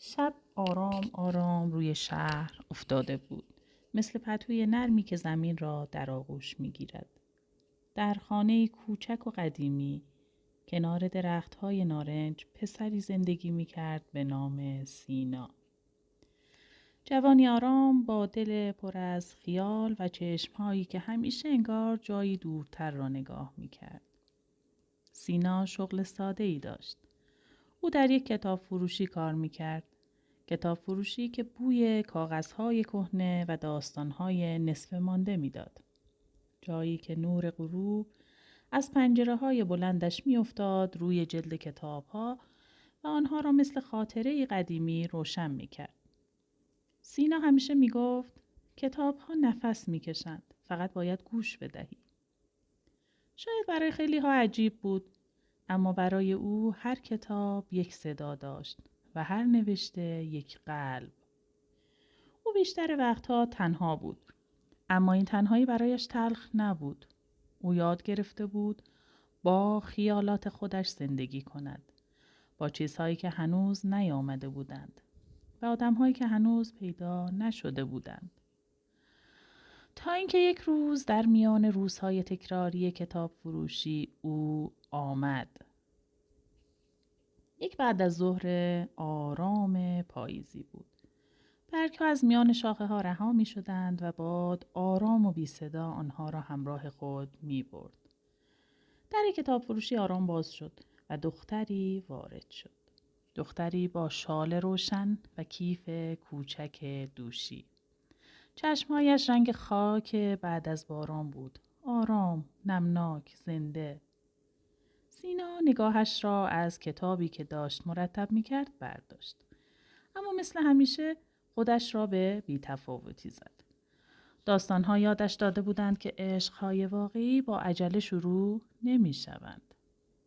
شب آرام آرام روی شهر افتاده بود. مثل پتوی نرمی که زمین را در آغوش می گیرد. در خانه کوچک و قدیمی کنار درخت‌های نارنج پسری زندگی می کرد به نام سینا. جوانی آرام با دل پر از خیال و چشم‌هایی که همیشه انگار جایی دورتر را نگاه می کرد. سینا شغل ساده‌ای داشت. او در یک کتاب فروشی کار می کرد. کتاب فروشی که بوی کاغذهای کهنه و داستانهای نصف مانده میداد. جایی که نور غروب از پنجره‌های بلندش میافتاد روی جلد کتابها و آنها را مثل خاطره قدیمی روشن میکرد. سینا همیشه میگفت کتابها نفس میکشند، فقط باید گوش بدهی. شاید برای خیلی ها عجیب بود، اما برای او هر کتاب یک صدا داشت و هر نوشته یک قلب. او بیشتر وقتها تنها بود، اما این تنهایی برایش تلخ نبود. او یاد گرفته بود با خیالات خودش زندگی کند، با چیزهایی که هنوز نیامده بودند و آدمهایی که هنوز پیدا نشده بودند. تا اینکه یک روز در میان روزهای تکراری کتاب فروشی او آمد. یک بعد از ظهر آرام پاییزی بود. برگ‌ها از میان شاخه ها رها می شدند و باد آرام و بی صدا آنها را همراه خود می برد. در کتاب فروشی آرام باز شد و دختری وارد شد. دختری با شال روشن و کیف کوچک دوشی. چشمهایش رنگ خاک بعد از باران بود. آرام، نمناک، زنده. سینا نگاهش را از کتابی که داشت مرتب می کرد برداشت. اما مثل همیشه خودش را به بی‌تفاوتی زد. داستان‌ها یادش داده بودند که عشق‌های واقعی با عجله شروع نمی‌شوند.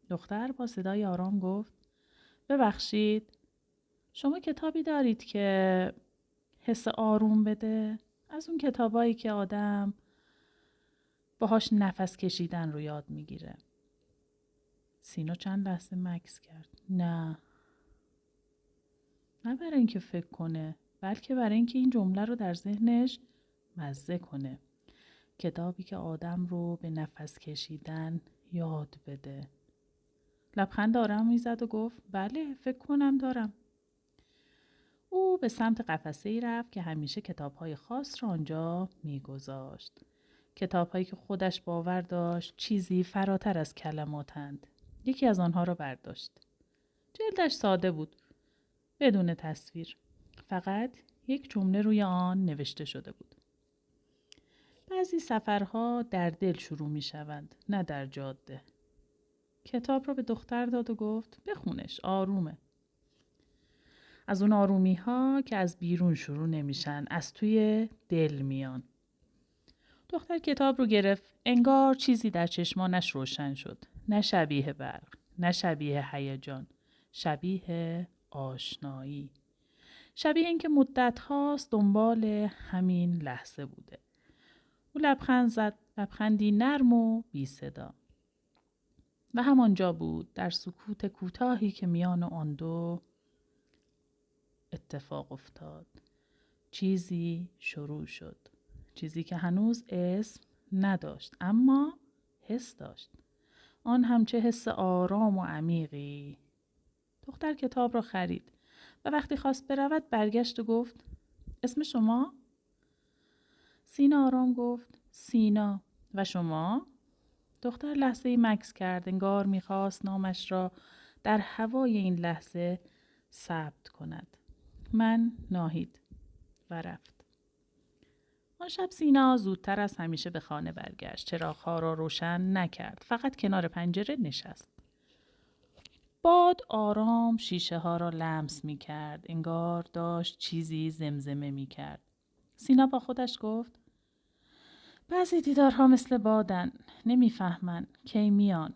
دختر با صدای آرام گفت: ببخشید، شما کتابی دارید که حس آروم بده؟ از اون کتابایی که آدم باهاش نفس کشیدن رو یاد میگیره. سینا چند لحظه مکث کرد. نه برای اینکه فکر کنه، بلکه برای اینکه این جمله رو در ذهنش مزه کنه. کتابی که آدم رو به نفس کشیدن یاد بده. لبخند آرام میزد و گفت: بله، فکر کنم دارم. او به سمت قفسه‌ای رفت که همیشه کتاب‌های خاص را آنجا می‌گذاشت. کتاب‌هایی که خودش باور داشت چیزی فراتر از کلماتند. یکی از آنها را برداشت. جلدش ساده بود، بدون تصویر. فقط یک جمله روی آن نوشته شده بود: بعضی سفرها در دل شروع می شوند، نه در جاده. کتاب را به دختر داد و گفت: بخونش، آرومه. از اون آرومی ها که از بیرون شروع نمیشن، از توی دل میان. دختر کتاب رو گرفت. انگار چیزی در چشمانش روشن شد. نه شبیه برق، نه شبیه هیجان، شبیه آشنایی. شبیه این که مدت هاست دنبال همین لحظه بوده. او لبخند زد، لبخندی نرم و بی صدا. و همانجا بود، در سکوت کوتاهی که میان آن دو اتفاق افتاد. چیزی شروع شد. چیزی که هنوز اسم نداشت، اما حس داشت. آن هم چه حس آرام و عمیقی. دختر کتاب را خرید و وقتی خواست برود برگشت و گفت: اسم شما؟ سینا آرام گفت: سینا. و شما؟ دختر لحظه‌ای مکث کرد، انگار می‌خواست نامش را در هوای این لحظه ثبت کند. من ناهید. و رفت. آن شب سینا زودتر از همیشه به خانه برگشت. چراغ‌ها را روشن نکرد. فقط کنار پنجره نشست. باد آرام شیشه ها را لمس می‌کرد. انگار داشت چیزی زمزمه می‌کرد. سینا با خودش گفت: بعضی دیدارها مثل بادن، نمیفهمن کی میان.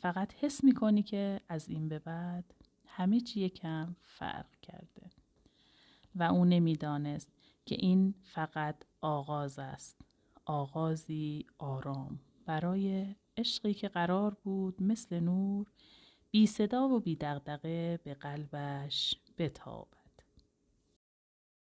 فقط حس میکنی که از این به بعد همه چی یکم فرق کرده. و اون نمیدانست که این فقط آغاز است. آغازی آرام برای عشقی که قرار بود مثل نور بی صدا و بی دغدغه به قلبش بتابد.